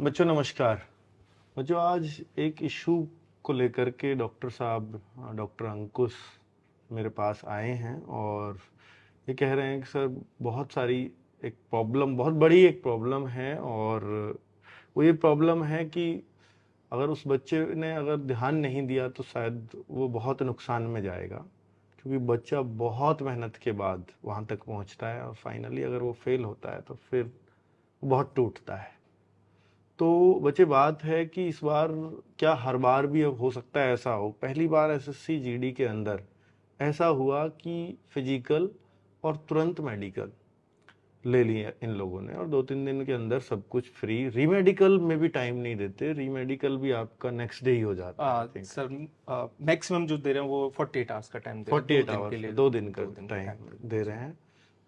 बच्चों नमस्कार। बच्चों आज एक इशू को लेकर के डॉक्टर साहब, डॉक्टर अंकुश मेरे पास आए हैं और ये कह रहे हैं कि सर बहुत सारी एक प्रॉब्लम, बहुत बड़ी एक प्रॉब्लम है और वो ये प्रॉब्लम है कि अगर उस बच्चे ने अगर ध्यान नहीं दिया तो शायद वो बहुत नुकसान में जाएगा, क्योंकि बच्चा बहुत मेहनत के बाद वहाँ तक पहुँचता है और फाइनली अगर वो फेल होता है तो फिर वो बहुत टूटता है। तो बच्चे बात है कि इस बार क्या हर बार भी अब हो सकता है ऐसा हो। पहली बार एसएससी जीडी के अंदर ऐसा हुआ कि फिजिकल और तुरंत मेडिकल ले लिए इन लोगों ने और 2-3 दिन के अंदर सब कुछ फ्री। रीमेडिकल में भी टाइम नहीं देते, रीमेडिकल भी आपका नेक्स्ट डे ही हो जाता है। आई थिंक सर मैक्सिमम जो दे रहे हैं वो 48 आवर्स का टाइम दे रहे हैं, 48 2 दिन के आवर्स लिए, 2 दिन का 2 दिन का टाइम टाइम दे जी। रहे हैं।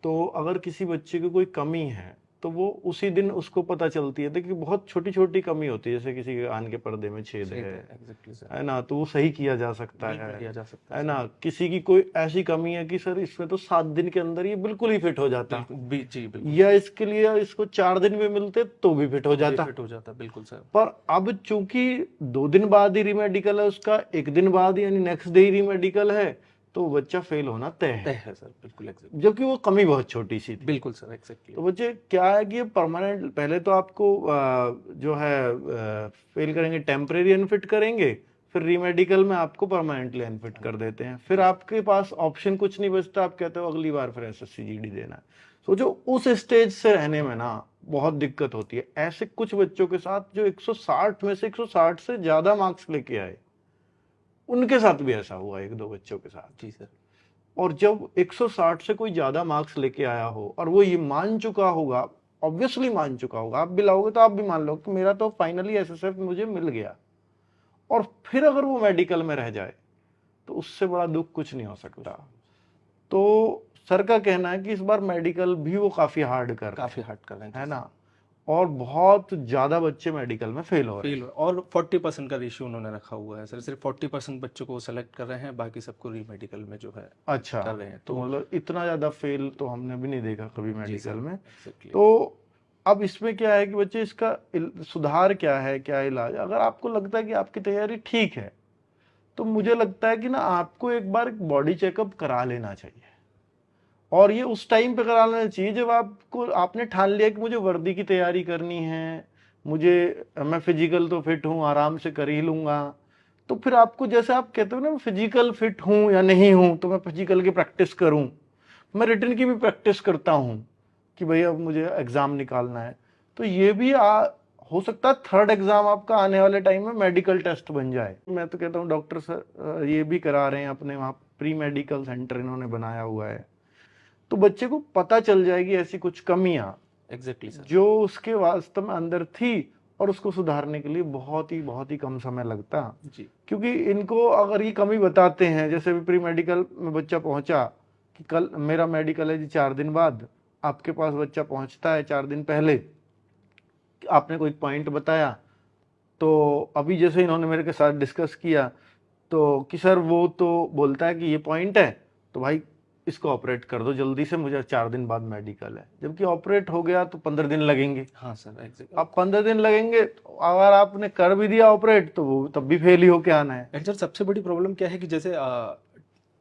तो अगर किसी बच्चे को कोई कमी है तो वो उसी दिन उसको पता चलती है। देखिए बहुत छोटी छोटी कमी होती है, जैसे किसी के कान के पर्दे में छेद सही है है, एग्जैक्टली सर। है ना, तो वो सही किया जा सकता बिल्कुल किया जा सकता है है ना। सर। किसी की कोई ऐसी कमी है कि सर इसमें तो 7 दिन के अंदर ये बिल्कुल ही फिट हो जाता, बिल्कुल जी बिल्कुल या सर। इसके लिए इसको 4 दिन में मिलते तो भी फिट हो तो भी जाता। फिट हो जाता, बिल्कुल सर। पर अब चूंकि 2 दिन बाद ही रीमेडिकल है उसका, एक दिन बाद यानी नेक्स्ट डे ही रीमेडिकल है, तो बच्चा फेल होना तय तय है, है सर, बिल्कुल एग्जैक्टली। जबकि वो कमी बहुत छोटी सी थी। बिल्कुल सर, एग्जैक्टली। तो बच्चे क्या है कि ये परमानेंट, पहले तो आपको जो है फेल करेंगे, टेम्परेरी अनफिट करेंगे, फिर रीमेडिकल में आपको परमानेंटली अनफिट कर देते हैं। फिर आपके पास ऑप्शन कुछ नहीं बचता, आप कहते हो अगली बार फिर एसएससी जीडी देना है। सोचो उस स्टेज से रहने में ना बहुत दिक्कत होती है। ऐसे कुछ बच्चों के साथ जो 160 में से 160 से ज्यादा मार्क्स लेके आए, उनके साथ भी ऐसा हुआ एक दो बच्चों के साथ। जी सर। और जब 160 से कोई ज्यादा मार्क्स लेके आया हो और वो ये मान चुका होगा, ऑब्वियसली मान चुका होगा, आप भी लाओगे तो आप भी मान लो कि मेरा तो फाइनली एसएसएफ मुझे मिल गया, और फिर अगर वो मेडिकल में रह जाए तो उससे बड़ा दुख कुछ नहीं हो सकता। तो सर का कहना है कि इस बार मेडिकल भी वो काफी हार्ड कर रहे काफी हार्ड कर रहे हैं हैं, है जी ना, सर। और बहुत ज्यादा बच्चे मेडिकल में फेल हो रहे फेल हैं। और 40% का रेशियो उन्होंने रखा हुआ है सर। सिर्फ 40% बच्चों को सेलेक्ट कर रहे हैं, बाकी सबको रीमेडिकल में जो है अच्छा, कर रहे हैं। तो तो मतलब इतना ज्यादा फेल तो हमने भी नहीं देखा कभी जी मेडिकल सर, में। एग्जैक्टली। तो अब इसमें क्या है कि बच्चे इसका सुधार क्या है, क्या इलाज। अगर आपको लगता है कि आपकी तैयारी ठीक है तो मुझे लगता है कि ना आपको एक बार बॉडी चेकअप करा लेना चाहिए, और ये उस टाइम पे करा लेना चाहिए जब आपको, आपने ठान लिया कि मुझे वर्दी की तैयारी करनी है, मुझे, मैं फिजिकल तो फिट हूँ, आराम से कर ही लूंगा। तो फिर आपको, जैसे आप कहते हो ना फिजिकल फिट हूं या नहीं हूं, तो मैं फिजिकल की प्रैक्टिस करूं, मैं रिटर्न की भी प्रैक्टिस करता हूं कि भाई अब मुझे एग्जाम निकालना है। तो ये भी हो सकता है थर्ड एग्जाम आपका आने वाले टाइम में मेडिकल टेस्ट बन जाए। मैं तो कहता हूँ डॉक्टर सर ये भी करा रहे हैं अपने वहाँ, प्री मेडिकल सेंटर इन्होंने बनाया हुआ है, तो बच्चे को पता चल जाएगी ऐसी कुछ कमियां एग्जैक्टली सर। जो उसके वास्तव में अंदर थी, और उसको सुधारने के लिए बहुत ही कम समय लगता। जी क्योंकि इनको अगर ये कमी बताते हैं, जैसे भी प्री मेडिकल में बच्चा पहुंचा कि कल मेरा मेडिकल है जी 4 दिन बाद, आपके पास बच्चा पहुंचता है 4 दिन पहले, आपने कोई पॉइंट बताया, तो अभी जैसे इन्होंने मेरे के साथ डिस्कस किया तो कि सर वो तो बोलता है कि ये पॉइंट है, तो भाई इसको ऑपरेट कर दो जल्दी से, मुझे 4 दिन बाद मेडिकल है। जबकि ऑपरेट हो गया तो 15 दिन लगेंगे। हाँ सर, एग्जैक्ट। अब 15 दिन लगेंगे तो अगर आपने कर भी दिया ऑपरेट तो वो तब भी फेल ही होके आना है। एंड सर सबसे बड़ी प्रॉब्लम क्या है कि जैसे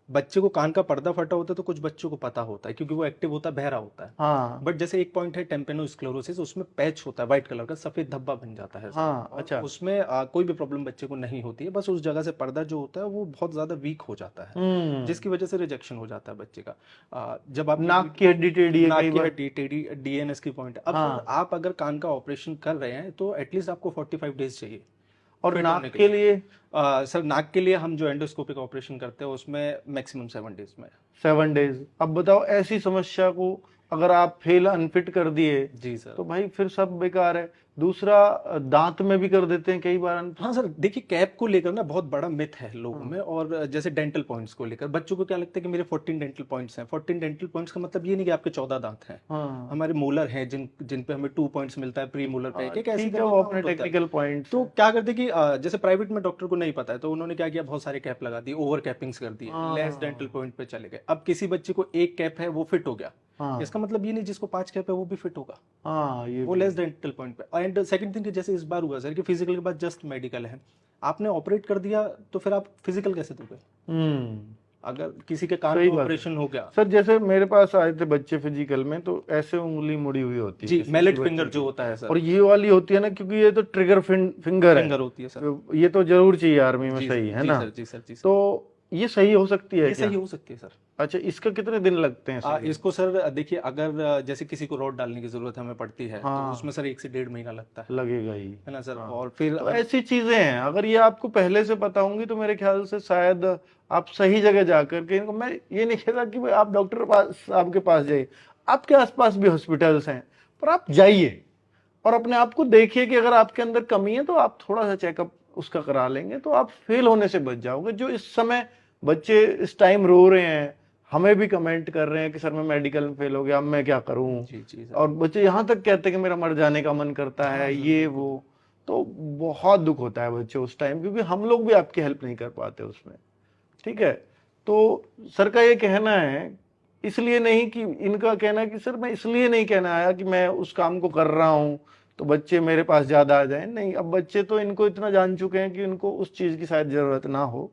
बच्चे को कान का पर्दा फटा होता है तो कुछ बच्चों को पता होता है क्योंकि वो एक्टिव होता है, बहरा होता है। हाँ बट जैसे एक पॉइंट है टेम्पेनोस्क्लेरोसिस, उसमें पैच होता है व्हाइट कलर का, सफेद धब्बा बन जाता है सर। हाँ। और अच्छा। उसमें कोई भी प्रॉब्लम बच्चे को नहीं होती है, बस उस जगह से पर्दा जो होता है वो बहुत ज्यादा वीक हो जाता है, जिसकी वजह से रिजेक्शन हो जाता है बच्चे का। जब आप नाक की हड्डी टेढ़ी है नाक कई की बार। हड्डी टेढ़ी, डीएनएस की पॉइंट। अब सर हाँ, आप अगर कान का ऑपरेशन कर रहे हैं तो एटलीस्ट आपको 45 डेज चाहिए और फिट होने नाक के के लिए। लिए सर नाक के लिए हम जो एंडोस्कोपिक ऑपरेशन करते हैं उसमें मैक्सिमम 7 डेज में। 7 डेज। अब बताओ ऐसी समस्या को अगर आप फेल अनफिट कर दिए जी सर। तो भाई फिर सब बेकार है। दूसरा, दांत में भी कर देते हैं कई बार unfit। हाँ सर, देखिए कैप को लेकर ना बहुत बड़ा मिथ है लोगों हाँ में। और जैसे डेंटल पॉइंट्स को लेकर बच्चों को क्या लगता है कि मेरे 14 डेंटल पॉइंट्स हैं। 14 डेंटल पॉइंट्स का मतलब ये नहीं कि आपके 14 दांत हैं। हाँ हमारे मोलर हैं जिन पे हमें 2 पॉइंट्स मिलता है, प्री मोलर का हाँ, एक एक ऐसे ठीक है, करके वो अपने काउंट होता है। टेक्निकल पॉइंट्स तो है। क्या करते कि जैसे प्राइवेट में डॉक्टर को नहीं पता है तो उन्होंने क्या किया, बहुत सारे कैप लगा दिए, ओवर कैपिंग्स कर दिए, लेस डेंटल हाँ पॉइंट पे चले गए। अब किसी बच्चे को एक कैप है वो फिट हो गया, हाँ इसका मतलब ये नहीं जिसको 5 कैप है वो भी फिट होगा, हाँ, ये वो भी। लेस डेंटल पॉइंट पे। एंड सेकंड थिंग कि जैसे इस बार हुआ सर कि फिजिकल के बाद जस्ट मेडिकल है, आपने ऑपरेट कर दिया तो फिर आप फिजिकल कैसे दोगे? हम्म, अगर किसी के कान सही का बात है ऑपरेशन हो गया, सर। जैसे मेरे पास आए थे बच्चे फिजिकल में, तो ऐसे उंगली मुड़ी हुई होती है जी किसी किसी मैलेट बच्चे फिंगर जो की, होता है सर, और ये वाली होती है ना, क्योंकि ये तो ट्रिगर फिंगर है, फिंगर होती है सर। तो ये तो जरूर चाहिए आर्मी में, जी सही सर है जी ना? सर जी सर जी सर। तो ये सही हो सकती है ये क्या? सही हो सकती है सर। अच्छा, इसका कितने दिन लगते हैं सही? इसको सर देखिए, अगर जैसे किसी को रॉड डालने की जरूरत हमें पड़ती है तो उसमें हाँ, सर 1 से 1.5 महीना लगता लगेगा ही। है ना सर। हाँ, और फिर तो ऐसी चीजें हैं, अगर ये आपको पहले से पता होंगी तो मेरे ख्याल से शायद आप सही जगह जाकर के इनको, मैं ये नहीं कहता कि भाई आप डॉक्टर पास आपके पास जाइए, आपके आसपास भी हॉस्पिटल्स हैं, पर आप जाइए और अपने आप को देखिए कि अगर आपके अंदर कमी है तो आप थोड़ा सा चेकअप उसका करा लेंगे तो आप फेल होने से बच जाओगे। जो इस समय बच्चे इस टाइम रो रहे हैं, हमें भी कमेंट कर रहे हैं कि सर मैं मेडिकल में फेल हो गया, अब मैं क्या करूं, जी जी सर। और बच्चे यहाँ तक कहते हैं कि मेरा मर जाने का मन करता हाँ है, सर ये बिल्कुल। वो। तो बहुत दुख होता है बच्चे उस टाइम, क्योंकि हम लोग भी आपकी हेल्प नहीं कर पाते उसमें। ठीक है, तो सर का ये कहना है, इसलिए नहीं कि इनका कहना है कि सर मैं इसलिए नहीं कहना आया कि मैं उस काम को कर रहा हूं तो बच्चे मेरे पास ज्यादा आ जाएं, नहीं, अब बच्चे तो इनको इतना जान चुके हैं कि इनको उस चीज की शायद जरूरत ना हो।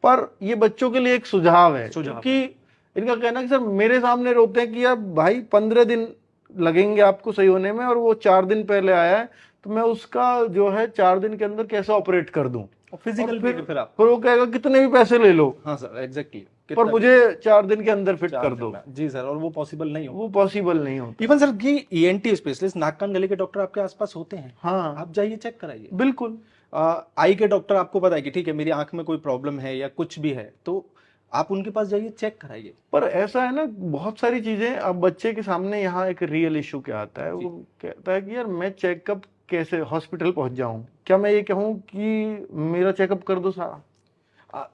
पर ये बच्चों के लिए एक सुझाव है, सुझाव क्योंकि इनका कहना है कि सर मेरे सामने रोते हैं कि यार भाई 15 दिन लगेंगे आपको सही होने में, और वो 4 दिन पहले आया है, तो मैं उसका जो है 4 दिन के अंदर कैसे ऑपरेट कर दूं, और और फिजिकल भी है फिर आप। फिर वो कहेगा कितने भी पैसे ले लो, हाँ सर एग्जैक्टली। पर मुझे 4 दिन के अंदर फिट कर 4 दिन दो। में जी सर, और वो पॉसिबल नहीं वो होगा। पॉसिबल नहीं होता। इवन सर कि ईएनटी स्पेशलिस्ट, नाक कान गले के डॉक्टर आपके आसपास होते हैं, हाँ, आप जाइए चेक कराइए। बिल्कुल। आई के डॉक्टर आपको पता है कि ठीक है मेरी आंख में कोई प्रॉब्लम है या कुछ भी है, तो आप उनके पास जाइए चेक कराइए। पर ऐसा है ना, बहुत सारी चीजें, अब बच्चे के सामने यहाँ एक रियल इशू क्या आता है, जी वो कहता है कि यार मैं चेकअप कैसे हॉस्पिटल पहुंच जाऊं, क्या मैं ये कहूं कि मेरा चेकअप कर दो सारा?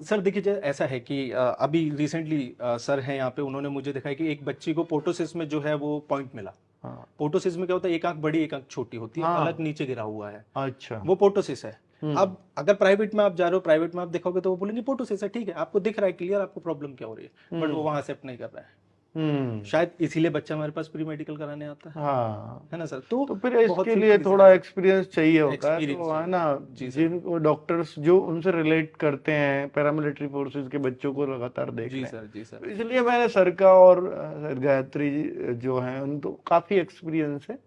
सर देखिए ऐसा है कि अभी रिसेंटली सर हैं यहाँ पे, उन्होंने मुझे दिखाया कि एक बच्ची को पोटोसिस में जो है वो पॉइंट मिला। हाँ पोटोसिस में क्या होता है, एक आंख बड़ी एक आंख छोटी होती है, हाँ, पलक नीचे गिरा हुआ है, अच्छा। वो पोटोसिस है। अब अगर प्राइवेट में आप जा रहे हो, प्राइवेट में आप देखोगे तो वो बोलेंगे पोटोसिस है, ठीक है आपको दिख रहा है क्लियर, आपको प्रॉब्लम क्या हो रही है, बट वो वहां एक्सेप्ट नहीं कर रहा है। शायद इसीलिए बच्चा हमारे पास प्री मेडिकल कराने आता हाँ, है ना सर। तो तो फिर बहुत इसके सी लिए चीजें थोड़ा हैं। एक्सपीरियंस चाहिए होता है, एक्सपीरियंस तो है चाहिए। ना, जी सर। जिनको डॉक्टर्स जो उनसे रिलेट करते हैं, पैरामिलिट्री फोर्सेस के बच्चों को लगातार देख जी रहे हैं, सर जी तो सर। इसलिए मैंने सर का और गायत्री जी जो हैं उनको काफी एक्सपीरियंस है,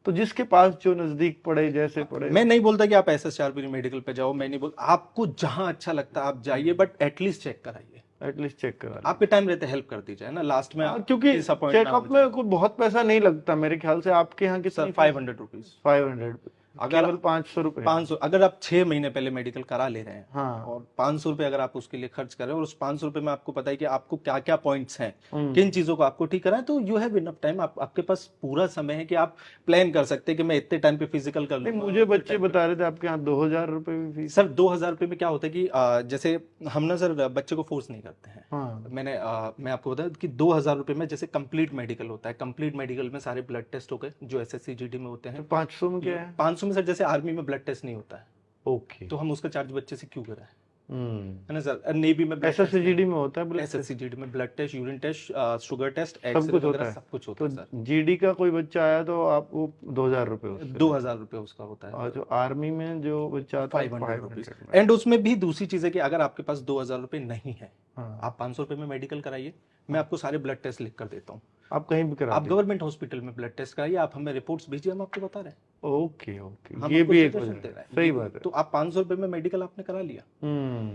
तो जिसके पास जो नजदीक पड़े, जैसे पड़े। मैं नहीं बोलता कि आप एसएसआर प्री मेडिकल पे जाओ, मैं नहीं बोलता, आपको जहां अच्छा लगता है आप जाइए, बट एटलीस्ट चेक कराइए। एटलीस्ट चेक करा आपके टाइम रहते हेल्प कर दीजिए, है ना, लास्ट में लें, क्योंकि डिसअपॉइंट ना हो चेकअप जाए। में कोई बहुत पैसा नहीं लगता मेरे ख्याल से। आपके यहाँ सर कितनी? 500 रुपीज। 500, अगर केवल 500 रुपए? 500, अगर आप 6 महीने पहले मेडिकल करा ले रहे हैं हाँ। और 500 रुपये अगर आप उसके लिए खर्च कर रहे हैं, और उस 500 रुपये में आपको पता है कि आपको क्या क्या पॉइंट्स हैं, किन चीजों को आपको ठीक कराना है, तो यू हैव इनफ टाइम, आपके पास पूरा समय है कि आप प्लान कर सकते हैं कि मैं इतने टाइम पे फिजिकल कर नहीं, लूंगा। मुझे बच्चे बता रहे थे आपके यहाँ 2000 रुपए भी फीस? सर 2000 रुपये में क्या होता है कि जैसे हम ना सर बच्चे को फोर्स नहीं करते हैं। हाँ। मैं आपको बता कि 2000 रुपये में जैसे कंप्लीट मेडिकल होता है, कंप्लीट मेडिकल में सारे ब्लड टेस्ट हो गए जो SSCGD में होते हैं। 500 में क्या है? 500 में सर जैसे आर्मी में ब्लड टेस्ट नहीं होता है, ओके। तो हम उसका चार्ज बच्चे से क्यों कराएं, हम्म, है ना सर। नेवी में SSCGD में होता है SSCGD में blood test, urine test, sugar test, सब एक्सरे कुछ होता वगैरह है? सब कुछ होता तो है सर। GD का कोई बच्चा आया तो आप वो 2000 रुपए उससे? 2000 रुपये उसका होता है, और जो आर्मी में जो बच्चा आता है 500 रुपीज। 500 में। एंड उसमें भी दूसरी चीज है कि अगर आपके पास 2000 रुपये नहीं है, हाँ, आप 500 रुपये में मेडिकल कराइए, मैं आपको सारे ब्लड टेस्ट लिख कर देता हूँ। आप कहीं भी करा आप दीजिए। गवर्नमेंट हॉस्पिटल में ब्लड टेस्ट कराइए, आप हमें रिपोर्ट्स भेजिए, हम आपको बता रहे हैं। ओके ओके, हम ये आपको भी एक suggestion वजह दे है, रहे हैं। सही ये बात है। तो आप 500 रुपये में मेडिकल आपने करा लिया,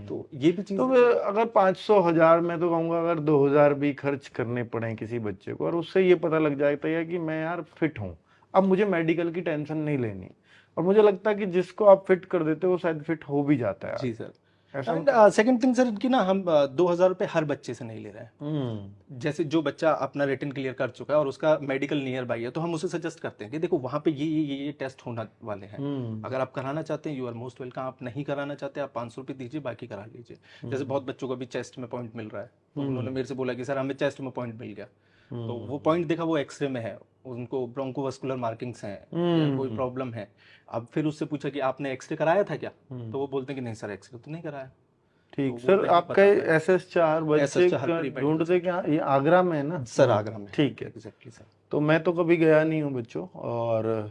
तो ये भी चीज तो फिर अगर 500 1000, मैं तो कहूंगा अगर 2000 भी खर्च करने पड़े किसी बच्चे को, और उससे ये पता लग जाता है कि मैं यार फिट हूँ, अब मुझे मेडिकल की टेंशन नहीं लेनी, और मुझे लगता है कि जिसको आप फिट कर देते हो वो शायद फिट हो भी जाता है। जी सर। ऐसा एंड सेकंड थिंग सर कि ना हम 2000 रुपये हर बच्चे से नहीं ले रहे हैं। जैसे जो बच्चा अपना रिटन क्लियर कर चुका है और उसका मेडिकल नियर बाई है, तो हम उसे सजेस्ट करते हैं कि देखो वहाँ पे ये टेस्ट होने वाले हैं, अगर आप कराना चाहते हैं यू आर मोस्ट वेलकम, आप नहीं कराना चाहते आप 500 रुपये दीजिए, बाकी करा लीजिए। जैसे बहुत बच्चों को भी चेस्ट में पॉइंट मिल रहा है, तो उन्होंने मेरे से बोला कि सर हमें चेस्ट में पॉइंट मिल गया, तो वो पॉइंट देखा वो एक्सरे में है, उनको ब्रोंकोवास्कुलर मार्किंग्स हैं या कोई प्रॉब्लम है। अब फिर उससे पूछा कि आपने एक्सरे कराया था क्या, तो वो बोलते हैं कि नहीं सर एक्सरे तो नहीं कराया। ठीक वो सर, नहीं आपका बताता है। SS4 बच्चे SS4 का प्री-मेडिकल ढूंढते क्या, ये आगरा में है ना? सर, आगरा में। ठीक है। Exactly sir. तो मैं तो कभी गया नहीं हूँ बच्चों, और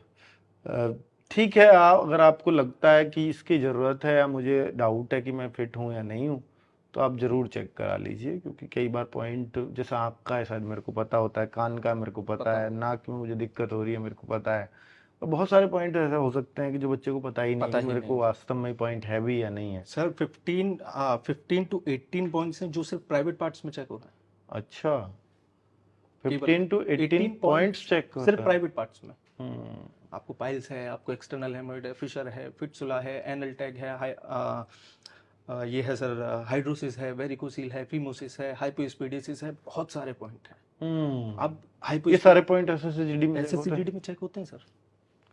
ठीक है, अगर आपको लगता है कि इसकी ज़रूरत है या मुझे डाउट है कि मैं फिट हूँ या नहीं हूँ, तो आप ज़रूर चेक करा लीजिए, क्योंकि कई बार पॉइंट जैसा आपका है शायद मेरे को पता होता है, कान का मेरे को पता है, नाक में मुझे दिक्कत हो रही है मेरे को पता है, और बहुत सारे पॉइंट ऐसे हो सकते हैं कि जो बच्चे को पता ही नहीं पता कि ही मेरे को नहीं वास्तव में पॉइंट है भी या नहीं है। सर। 15 टू 18 पॉइंट्स हैं जो सिर्फ प्राइवेट पार्ट्स में चेक होता है। अच्छा, केवल 15 to 18 18 पॉइंट्स पॉइंट्स चेक सिर्फ होता है। प्राइवेट पार्ट्स में। हम्म। आपको पाइल्स है, आपको एक्सटर्नल हेमोइड है, फिशर है, फिटसुला है, एनल टैग है, ये है सर, हाइड्रोसिस है, वेरिकोसील है, फीमोसिस है, हाइपोस्पिडिसिस है, बहुत सारे पॉइंट हैं। अब ये सारे पॉइंट SSCGD में चेक होते हैं? एसएससीजीडी में चेक होते हैं सर।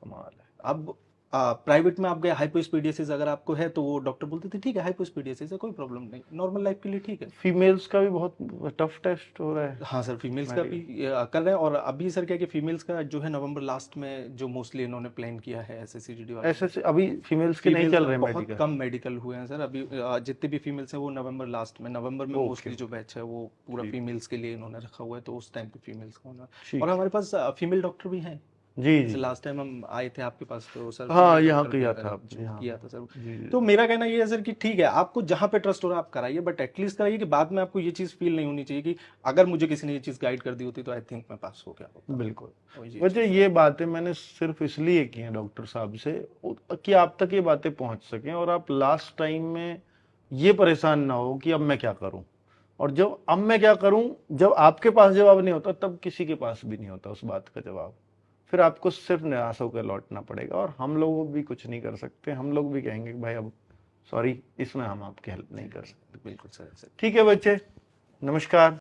कमाल है। अब प्राइवेट में आप गए, हाइपोस्पीडियसिस अगर आपको है तो वो डॉक्टर बोलते थे ठीक है हाइपोस्पीडियसिस है, कोई प्रॉब्लम नहीं, नॉर्मल लाइफ के लिए ठीक है। फीमेल्स का भी बहुत टफ टेस्ट हो रहा है? हाँ सर, फीमेल्स का भी कर रहे हैं। और अभी सर क्या है कि फीमेल्स का जो है नवंबर लास्ट में जो मोस्टली इन्होंने प्लान किया है एसएससीजीडी वाले, SSC अभी फीमेल्स के नहीं फीमेल्स चल का रहे बहुत मेडिकल? कम मेडिकल हुए हैं सर अभी। जितने भी फीमेल्स हैं वो नवंबर लास्ट में, नवंबर में ओके, मोस्टली जो बैच है वो पूरा ठीक। फीमेल्स के लिए इन्होंने रखा हुआ है, तो उस टाइम पे फीमेल्स का होना। ठीक। और हमारे पास फीमेल डॉक्टर भी हैं। जी जैसे जी। लास्ट टाइम हम आए थे आपके पास तो सर हाँ, female यहाँ doctor किया भी था आपने, हाँ। किया था सर। जी जी। तो मेरा कहना ये है सर कि ठीक है, आपको जहाँ पे ट्रस्ट हो रहा है आप कराइए, बट एटलीस्ट कराइए कि बाद में आपको ये चीज़ फील नहीं होनी चाहिए कि अगर मुझे किसी ने ये चीज़ गाइड कर दी होती तो आई थिंक मैं पास हो गया होता। बिल्कुल। वही ये वैसे ये बातें मैंने सिर्फ इसलिए की हैं डॉक्टर साहब से कि आप तक ये बातें पहुंच सकें, और आप लास्ट टाइम में ये परेशान ना हो कि अब मैं क्या करूं। और जब अब मैं क्या करूं, जब आपके पास जवाब नहीं होता, तब किसी के पास भी नहीं होता उस बात का जवाब। फिर आपको सिर्फ निराश होकर लौटना पड़ेगा, और हम लोग भी कुछ नहीं कर सकते। हम लोग भी कहेंगे कि भाई अब सॉरी, इसमें हम आपकी हेल्प नहीं कर सकते। बिल्कुल सर। ठीक है बच्चे, नमस्कार।